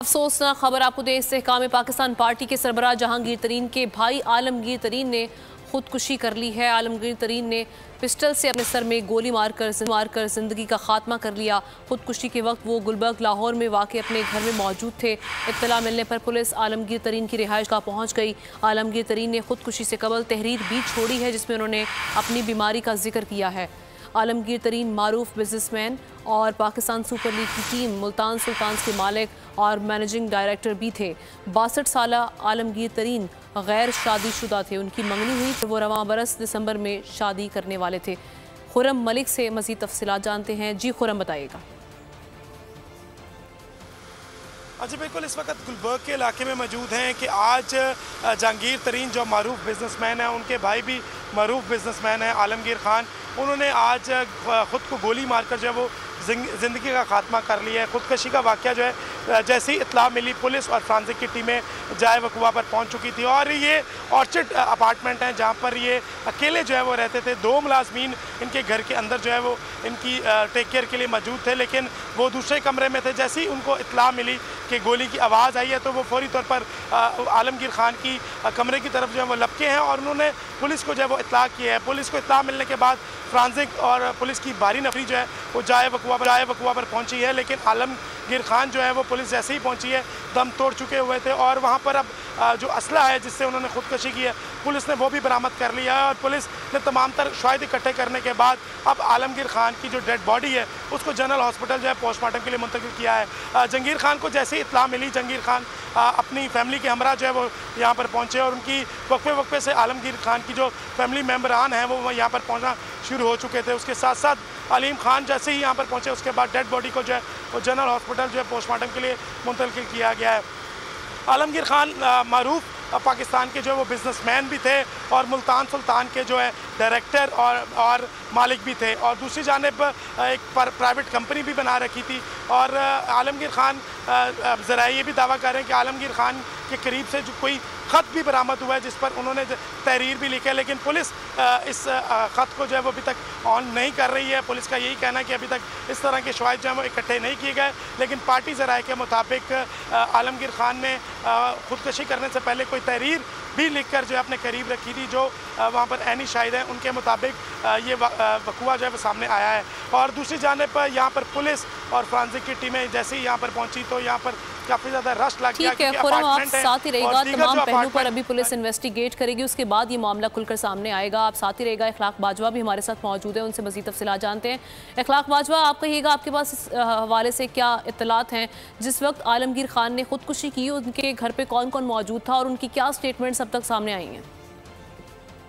अफसोसनाक खबर आपको दें, इस्तेहकाम पाकिस्तान पार्टी के सरबराह जहांगीर तरीन के भाई आलमगीर तरीन ने खुदकुशी कर ली है। आलमगीर तरीन ने पिस्टल से अपने सर में गोली मारकर जिंदगी का खात्मा कर लिया। खुदकुशी के वक्त वो गुलबर्ग लाहौर में वाक़ अपने घर में मौजूद थे। इत्तला मिलने पर पुलिस आलमगीर तरीन की रिहाइश गाह पहुँच गई। आलमगीर तरीन ने खुदकुशी से कबल तहरीर भी छोड़ी है, जिसमें उन्होंने अपनी बीमारी का जिक्र किया है। आलमगीर तरीन मारूफ बिजनेसमैन और पाकिस्तान सुपर लीग की टीम मुल्तान सुल्तान्स के मालिक और मैनेजिंग डायरेक्टर भी थे। 62 साला आलमगीर तरीन गैर शादीशुदा थे। उनकी मंगनी हुई तो वो रवां बरस दिसंबर में शादी करने वाले थे। खुरम मलिक से मज़ीद तफसीलात जानते हैं। जी खुरम, बताइएगा। जी बिल्कुल, इस वक्त गुलबर्ग के इलाके में मौजूद हैं कि आज जहांगीर तरीन जो मारूफ बिजनेसमैन हैं, उनके भाई भी मारूफ बिजनेसमैन हैं आलमगीर खान, उन्होंने आज ख़ुद को गोली मारकर जो है वो ज़िंदगी का खात्मा कर लिया है। ख़ुदकशी का वाक़या जो है जैसे ही इत्तला मिली, पुलिस और फ्रांसिक की टीमें जाए वकुआ पर पहुंच चुकी थी। और ये ऑर्चिड अपार्टमेंट हैं जहां पर ये अकेले जो है वो रहते थे। 2 मुलाजमीन इनके घर के अंदर जो है वो इनकी टेक केयर के लिए मौजूद थे, लेकिन वो दूसरे कमरे में थे। जैसे ही उनको इत्तला मिली कि गोली की आवाज़ आई है तो वो फौरी तौर पर आलमगीर खान की कमरे की तरफ जो है वो लपके हैं और उन्होंने पुलिस को जो है वो इत्तला की है। पुलिस को इत्तला मिलने के बाद फ्रांसिक और पुलिस की भारी नफरी जो है वो जाए वकुआ पर पहुंची है, लेकिन आलमगीर खान जो है वो पुलिस जैसे ही पहुंची है दम तोड़ चुके हुए थे। और वहां पर अब जो असला है जिससे उन्होंने खुदकशी की है, पुलिस ने वो भी बरामद कर लिया है। और पुलिस ने तमाम तर शवाहिद इकट्ठे करने के बाद अब आलमगीर खान की जो डेड बॉडी है उसको जनरल हॉस्पिटल जो है पोस्टमार्टम के लिए मुंतकिल किया है। जहांगीर खान को जैसे ही इत्तला मिली, जहांगीर खान अपनी फैमिली के हमरा जो है वो यहाँ पर पहुँचे और उनकी वक्फे से आलमगीर खान की जो फैमिली मेम्बरान हैं वो यहाँ पर पहुँचना शुरू हो चुके थे। उसके साथ साथ अलीम खान जैसे ही यहाँ पर पहुँचे उसके बाद डेड बॉडी को जो है वो जनरल हॉस्पिटल जो है पोस्टमार्टम के लिए मुंतकिल किया गया है। आलमगीर खान मारूफ पाकिस्तान के जो है वो बिजनेसमैन भी थे और मुल्तान सुल्तान के जो है डायरेक्टर और मालिक भी थे। और दूसरी जानिब एक प्राइवेट कंपनी भी बना रखी थी। और आलमगीर खान ज़रा ये भी दावा कर रहे हैं कि आलमगीर खान के करीब से जो कोई ख़त भी बरामद हुआ है जिस पर उन्होंने तहरीर भी लिखा है, लेकिन पुलिस इस ख़त को जो है वो अभी तक ऑन नहीं कर रही है। पुलिस का यही कहना है कि अभी तक इस तरह के शवाहिद जो है वो इकट्ठे नहीं किए गए, लेकिन पार्टी ज़राए के मुताबिक आलमगीर खान ने खुदकशी करने से पहले कोई तहरीर भी लिखकर जो है अपने करीब रखी थी। जो वहाँ पर ऐनी शाहिद हैं उनके मुताबिक ये वकुआ जो है वो सामने आया है। और दूसरी जानिब पर यहाँ पर पुलिस और फ्रांसिक की टीमें जैसे ही यहाँ पर पहुँची तो यहाँ पर काफ़ी ज़्यादा रश लग गया। ठीक है खुरम, आप साथ ही रहेगा। तमाम पहलू पर अभी पुलिस इन्वेस्टिगेट करेगी, उसके बाद ये मामला खुलकर सामने आएगा। आप साथ ही रहेगा। इखलाक बाजवा भी हमारे साथ मौजूद है, उनसे मज़ीद तफसीलात जानते हैं। इखलाक बाजवा, आप कहिएगा आपके पास इस हवाले से क्या इत्तलात हैं? जिस वक्त आलमगीर खान ने खुदकुशी की, उनके घर पर कौन कौन मौजूद था और उनकी क्या स्टेटमेंट्स अब तक सामने आई हैं?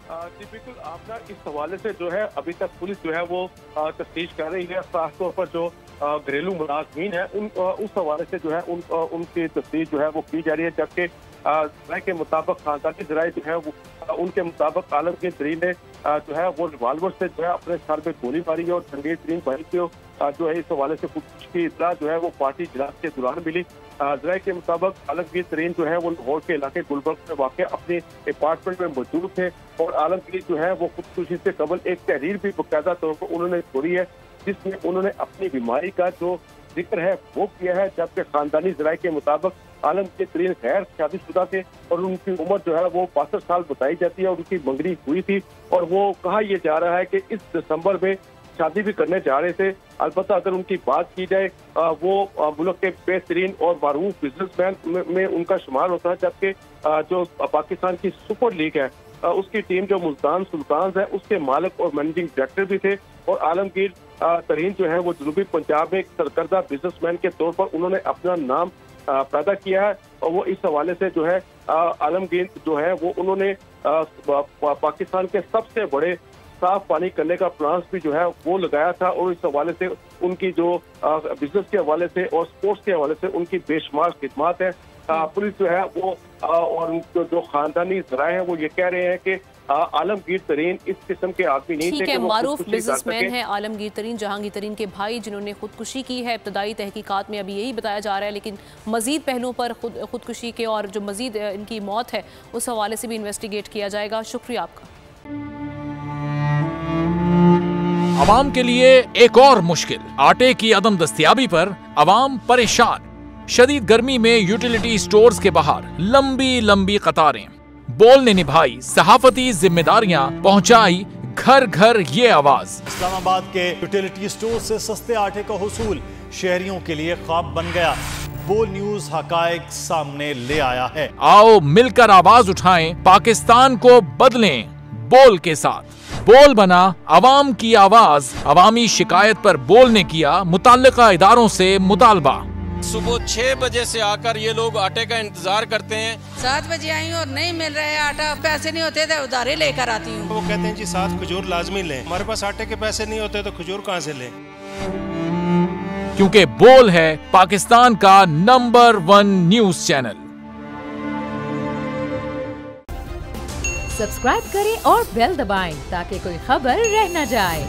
जी बिल्कुल, आप ना इस हवाले से जो है अभी तक पुलिस जो है वो तफ्तीश कर रही है। खासतौर पर जो घरेलू मुलाजमीन है उस हवाले से जो है उनकी तफ्तीश जो है वो की जा रही है। जबकि जराये के मुताबिक खानदानी जराये जो है वो उनके मुताबिक आलमगीर तरीन ने जो है वो रिवाल्वर से जो है अपने सर पे गोली मारी है। और जहांगीर तरीन भाई को जो है इस हवाले से खुदकुशी की इत्तला जो है वो पार्टी इजलास के दौरान मिली। जराये के मुताबिक आलमगीर तरीन जो है वो लाहौर के इलाके गुलबर्ग में वाक़ अपने अपार्टमेंट में मौजूद थे। और आलमगीर जो है वो खुदकुशी से कबल एक तहरीर भी बाकायदा तौर पर उन्होंने छोड़ी है, जिसमें उन्होंने अपनी बीमारी का जो जिक्र है वो किया है। जबकि खानदानी जराये के मुताबिक आलमगीर तरीन गैर शादीशुदा थे और उनकी उम्र जो है वो 62 साल बताई जाती है और उनकी मंगनी हुई थी। और वो कहा यह जा रहा है कि इस दिसंबर में शादी भी करने जा रहे थे। अलबत्ता अगर उनकी बात की जाए वो मुल्क के बेहतरीन और मारूफ बिजनेसमैन में उनका शुमार होता है। जबकि जो पाकिस्तान की सुपर लीग है उसकी टीम जो मुल्तान सुल्तान्स है उसके मालिक और मैनेजिंग डायरेक्टर भी थे। और आलमगीर तरीन जो है वो जनूबी पंजाब में एक सरकर्दा बिजनेसमैन के तौर पर उन्होंने अपना नाम पैदा किया है। और वो इस हवाले से जो है आलमगीर जो है वो उन्होंने पाकिस्तान के सबसे बड़े साफ पानी करने का प्लान भी जो है वो लगाया था। और इस हवाले से उनकी जो बिजनेस के हवाले से और स्पोर्ट्स के हवाले से उनकी बेशुमार खिदमात है। पुलिस जो है वो और जो खानदानी जराए हैं वो ये कह रहे हैं कि आलमगीर तरीन इस किस्म के आदमी नहीं थे। ठीक है, मारूफ बिजनेसमैन है आलमगीर तरीन, जहांगीर तरीन के भाई जिन्होंने खुदकुशी की है। इब्तदाई तहकीकात में अभी यही बताया जा रहा है, लेकिन मजीद पहलुओं पर खुदकुशी के और जो मजीद इनकी मौत है उस हवाले से भी इन्वेस्टिगेट किया जाएगा। शुक्रिया आपका। अवाम के लिए एक और मुश्किल, आटे की अदम दस्तयाबी पर अवाम परेशान। शदीद गर्मी में यूटिलिटी स्टोर्स के बाहर लंबी लंबी कतारें। बोल ने निभाई सहाफती जिम्मेदारियां, पहुंचाई घर घर ये आवाज। इस्लामाबाद के यूटिलिटी स्टोर से सस्ते आटे का हुसूल शहरियों के लिए ख्वाब बन गया। बोल न्यूज हकायक सामने ले आया है। आओ मिलकर आवाज उठाएं, पाकिस्तान को बदलें बोल के साथ। बोल बना अवाम की आवाज। अवामी शिकायत पर बोल ने किया मुताल्लिका इदारों से मुतालबा। सुबह 6 बजे से आकर ये लोग आटे का इंतजार करते हैं। 7 बजे आई और नहीं मिल रहा है आटा, पैसे नहीं होते थे उधारे लेकर आती हूँ। वो कहते हैं जी 7 खजूर लाजमी लें। हमारे पास आटे के पैसे नहीं होते तो खजूर कहाँ से लें? क्योंकि बोल है पाकिस्तान का नंबर 1 न्यूज चैनल। सब्सक्राइब करें और बेल दबाएं ताकि कोई खबर रह न जाए।